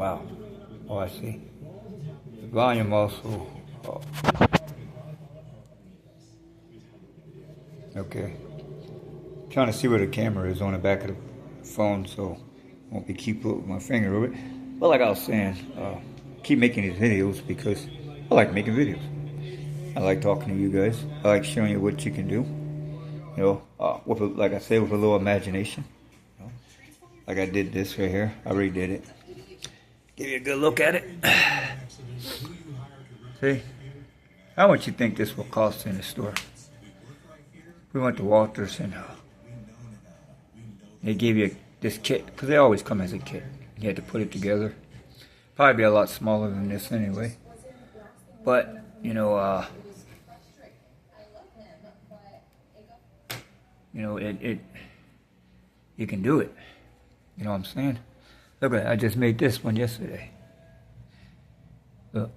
Wow. Oh, I see. The volume also. Oh, okay. Trying to see where the camera is on the back of the phone, so I won't be keep putting my finger over it. But like I was saying, keep making these videos because I like making videos. I like talking to you guys. I like showing you what you can do. You know, like I said, with a little imagination. You know, like I did this right here. I redid it. Give you a good look at it. See? How much you think this will cost in the store? We went to Walters and they gave you this kit, because they always come as a kit. You had to put it together. Probably be a lot smaller than this anyway. But, you know, you can do it. You know what I'm saying? Look at it, I just made this one yesterday. Look.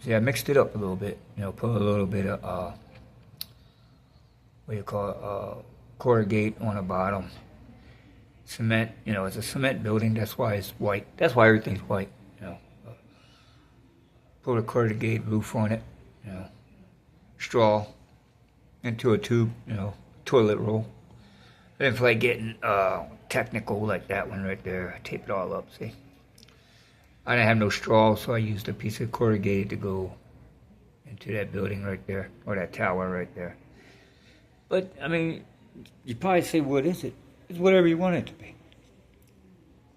See, I mixed it up a little bit. You know, put a little bit of, what do you call it, corrugate on the bottom. Cement, you know, it's a cement building, that's why it's white. That's why everything's white, you know. Put a corrugate roof on it, you know. Straw into a tube, you know, toilet roll. I didn't feel like getting technical like that one right there. I taped it all up, see? I didn't have no straw, so I used a piece of corrugated to go into that building right there, or that tower right there. But, I mean, you probably say, what is it? It's whatever you want it to be.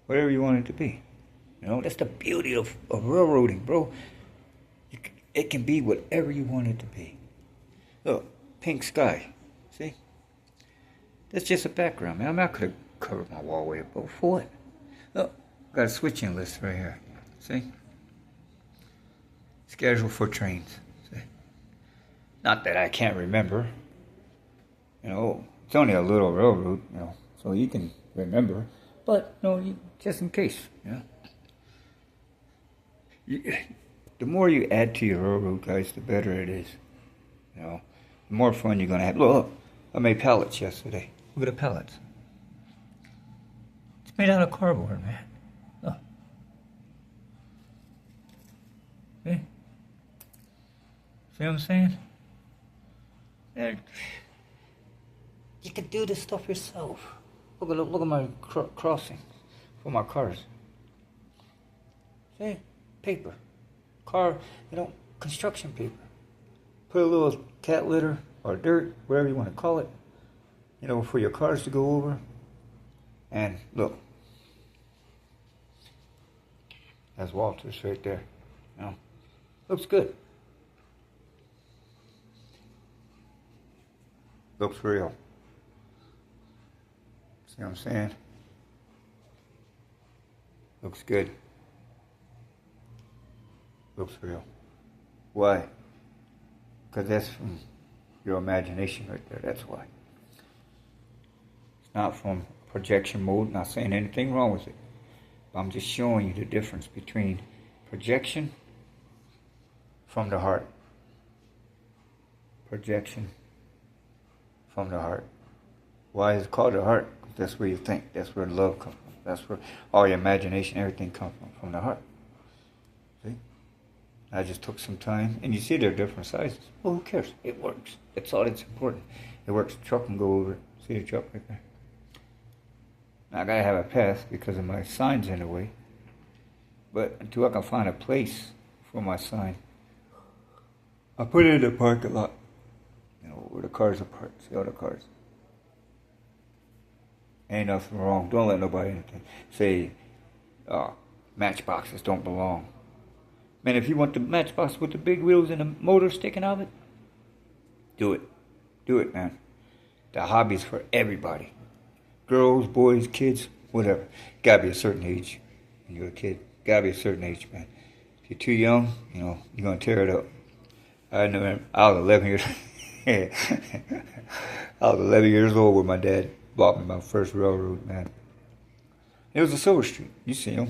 Whatever you want it to be. You know, that's the beauty of railroading, bro. It can be whatever you want it to be. Look, pink sky. See? That's just a background, man. I mean, I could have covered my wall way above. For what? Look, got a switching list right here. See? Schedule for trains. See? Not that I can't remember. You know, it's only a little railroad, you know, so you can remember. But, you know, just in case, you know. The more you add to your railroad, guys, the better it is. You know, the more fun you're going to have. Look, I made pallets yesterday. Look at the pallets. It's made out of cardboard, man. Look. See? See what I'm saying? You can do this stuff yourself. Look at my crossings for my cars. See? Paper. Car, you know, construction paper. Put a little cat litter or dirt, whatever you want to call it, you know, for your cars to go over. And look. That's Walters right there. You know, looks good. Looks real. See what I'm saying? Looks good. Looks real. Why? Because that's from your imagination right there. That's why. It's not from projection mode. Not saying anything wrong with it. But I'm just showing you the difference between projection from the heart. Projection from the heart. Why is it called the heart? Because that's where you think. That's where love comes from. That's where all your imagination, everything comes from the heart. See? I just took some time, and you see they're different sizes. Well, who cares? It works. That's all that's important. It works. The truck can go over it. See the truck right there? Now, I gotta have a path because of my signs in the way. But until I can find a place for my sign, I put it in the parking lot. You know, where the cars are parked. See all the cars? Ain't nothing wrong. Don't let nobody say matchboxes don't belong. Man, if you want the matchbox with the big wheels and the motor sticking out of it, do it. Do it, man. The hobby's for everybody. Girls, boys, kids, whatever. Gotta be a certain age when you're a kid. Gotta be a certain age, man. If you're too young, you know, you're gonna tear it up. I know I was 11 years I was 11 years old when my dad bought me my first railroad, man. It was a Silver Street. You see him.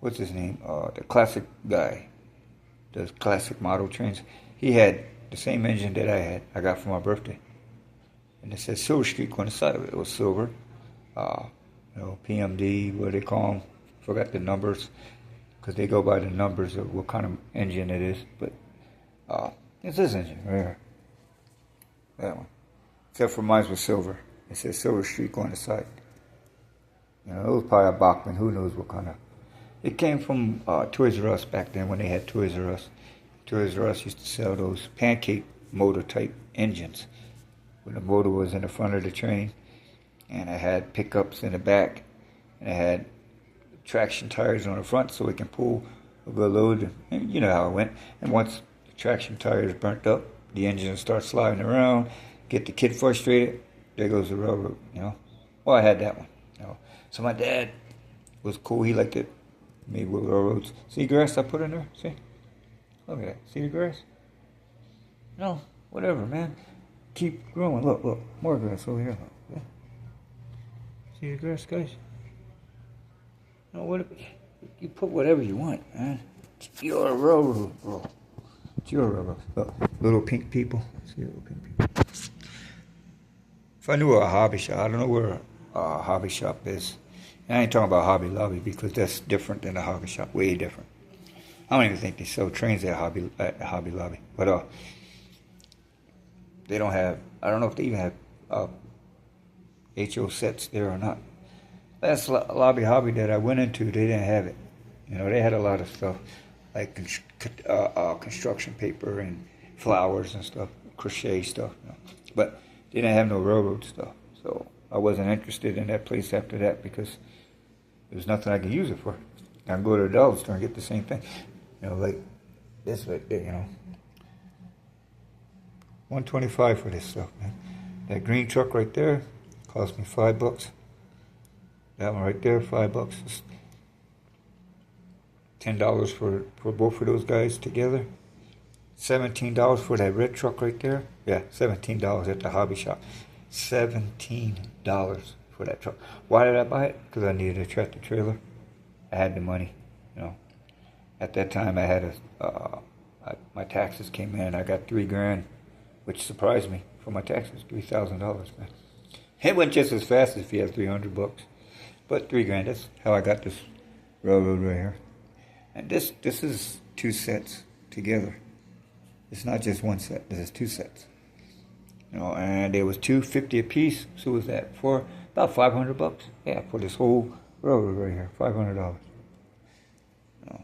What's his name? The classic guy. The classic model trains. He had the same engine that I had. I got for my birthday. And it said Silver Street on the side of it. It was silver. You know, PMD, what do they call them? Forgot the numbers, because they go by the numbers of what kind of engine it is. But it's this engine right here. That one. Except for mine was silver. It says silver streak on the side. You know, it was probably a Bachmann. Who knows what kind of. It came from Toys R Us back then when they had Toys R Us. Toys R Us used to sell those pancake motor type engines. When the motor was in the front of the train, and it had pickups in the back, and it had traction tires on the front so it can pull a good load. And you know how it went. And once the traction tires burnt up, the engine would start sliding around, get the kid frustrated. There goes the railroad, you know. Well, I had that one, you know. So my dad was cool. He liked it. Made with railroads. See the grass I put in there? See? Look at that. See the grass? No, whatever, man. Keep growing. Look, look. More grass over here. Look. Yeah. See the grass, guys? No, what? You put whatever you want, man. It's your railroad, bro. It's your railroad. Look, little pink people. See little pink people. If I knew a hobby shop, I don't know where a hobby shop is. And I ain't talking about Hobby Lobby because that's different than a hobby shop. Way different. I don't even think they sell trains at Hobby Lobby. But they don't have. I don't know if they even have HO sets there or not. Last Lobby Hobby that I went into, they didn't have it. You know, they had a lot of stuff like construction paper and flowers and stuff, crochet stuff. You know. But they didn't have no railroad stuff. So I wasn't interested in that place after that because there's nothing I can use it for. I can go to the dollar store and get the same thing. You know, like this right there, you know. $125 for this stuff, man. That green truck right there cost me $5. That one right there, $5. It's $10 for both of those guys together. $17 for that red truck right there. Yeah, $17 at the hobby shop. $17 for that truck. Why did I buy it? Because I needed a tractor trailer. I had the money, you know. At that time, I had my taxes came in. I got $3,000, which surprised me for my taxes. $3,000, man. It went just as fast as if you had $300, but $3,000. That's how I got this railroad right here. And this is 2 sets together. It's not just 1 set. This is 2 sets. You know, and there was $250 a piece. So was that for about $500? Yeah, for this whole railroad right here, $500. You know.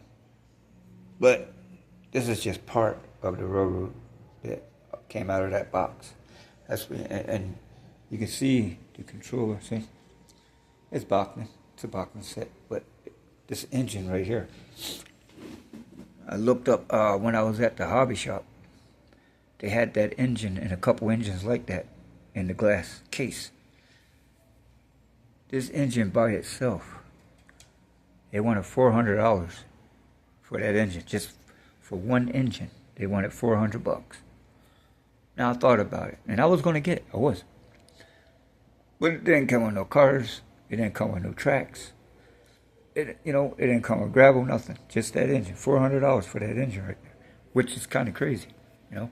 But this is just part of the railroad that came out of that box. That's what, and you can see the controller. See, it's Bachmann. It's a Bachmann set. But this engine right here, I looked up when I was at the hobby shop. They had that engine and a couple engines like that in the glass case. This engine by itself, they wanted $400 for that engine. Just for one engine, they wanted $400. Now I thought about it, and I was going to get it. I was. But it didn't come with no cars. It didn't come with no tracks. It didn't come with gravel, nothing. Just that engine. $400 for that engine right there, which is kind of crazy, you know.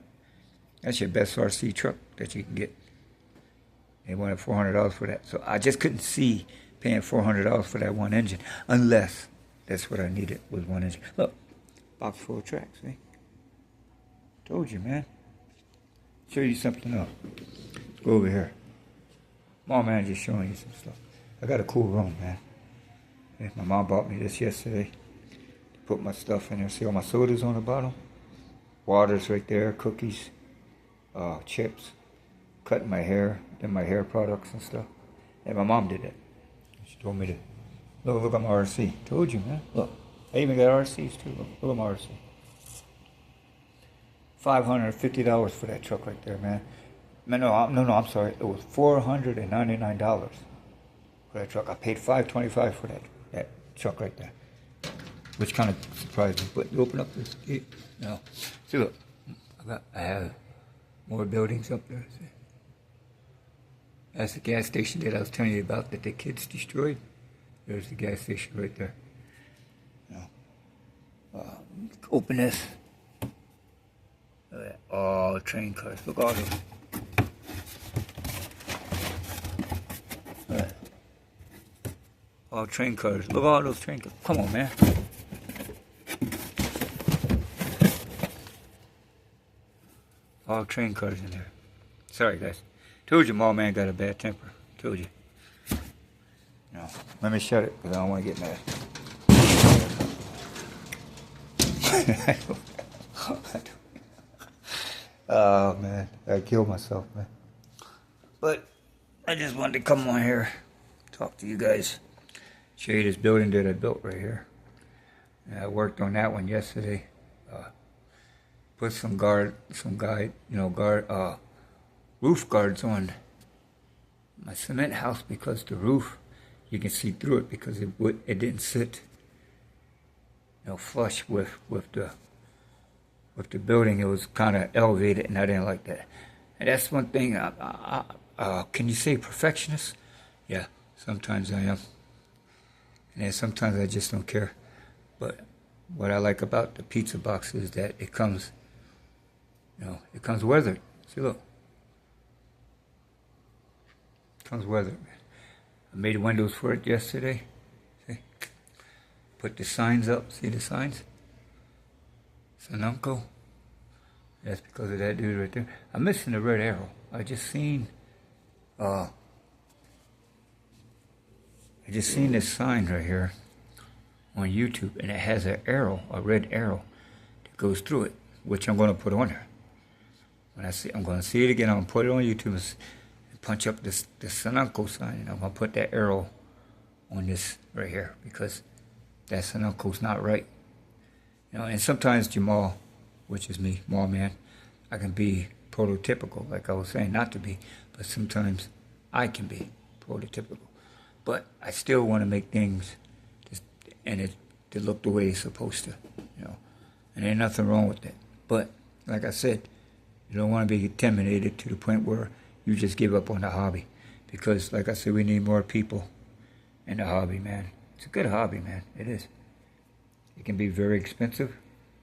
That's your best RC truck that you can get. They wanted $400 for that. So I just couldn't see paying $400 for that one engine unless that's what I needed was one engine. Look, box full of tracks, see? Told you, man. Show you something else. Let's go over here. Mom, man, just showing you some stuff. I got a cool room, man. Yeah, my mom bought me this yesterday. Put my stuff in there. See all my sodas on the bottom? Waters right there, cookies. Chips, cutting my hair, then my hair products and stuff. And my mom did that. She told me to look at my RC. Told you, man. Look, I even got RCs too. Look at my RC. $550 for that truck right there, man. No, I'm sorry. It was $499 for that truck. I paid $525 for that truck right there, which kind of surprised me. But you open up this gate. No, see, look, I have more buildings up there. See? That's the gas station that I was telling you about that the kids destroyed. There's the gas station right there. Open this. Look at that. Oh, train cars. Look at all those. All train cars. Look at all those train cars. Come on, man. All train cars in there. Sorry, guys. Told you, Mall Man got a bad temper. Told you. No, let me shut it because I don't want to get mad. Oh man, I killed myself, man. But I just wanted to come on here, talk to you guys, show you this building that I built right here. And I worked on that one yesterday. Put some roof guards on my cement house because the roof, you can see through it because it didn't sit, flush with the building. It was kind of elevated, and I didn't like that. And that's one thing. Can you say perfectionist? Yeah, sometimes I am, and then sometimes I just don't care. But what I like about the pizza box is that it comes, it comes weathered. See, look. It comes weathered, man. I made windows for it yesterday. See? Put the signs up. See the signs? Sunoco. That's because of that dude right there. I'm missing the red arrow. I just seen this sign right here on YouTube, and it has an arrow, a red arrow that goes through it, which I'm going to put on there. I'm going to see it again. I'm going to put it on YouTube and punch up this Sunoco sign, and I'm going to put that arrow on this right here because that Sunoco's not right. And sometimes Jamal, which is me, Mall Man, I can be prototypical, like I was saying, not to be, but sometimes I can be prototypical. But I still want to make things to look the way it's supposed to, and ain't nothing wrong with that. But like I said, you don't want to be intimidated to the point where you just give up on the hobby, because like I said, we need more people in the hobby, man. It's a good hobby, man. It is. It can be very expensive,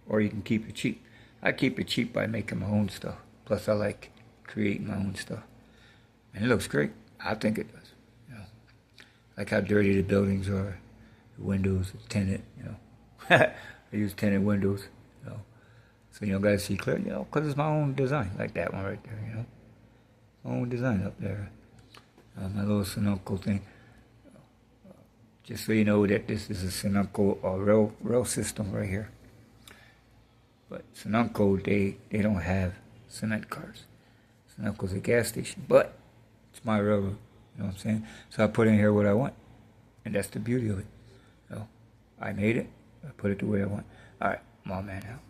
or you can keep it cheap. I keep it cheap by making my own stuff. Plus, I like creating my own stuff, and it looks great. I think it does. Like how dirty the buildings are, the windows, the tinted. I use tinted windows. So gotta see clear. Because it's my own design, like that one right there. My own design up there. My little Sunoco thing. Just so you know that this is a Sunoco rail system right here. But Sunoco, they don't have cement cars. Sunoco's a gas station, but it's my railroad. You know what I'm saying? So I put in here what I want, and that's the beauty of it. I made it. I put it the way I want. All right, Mall Man out.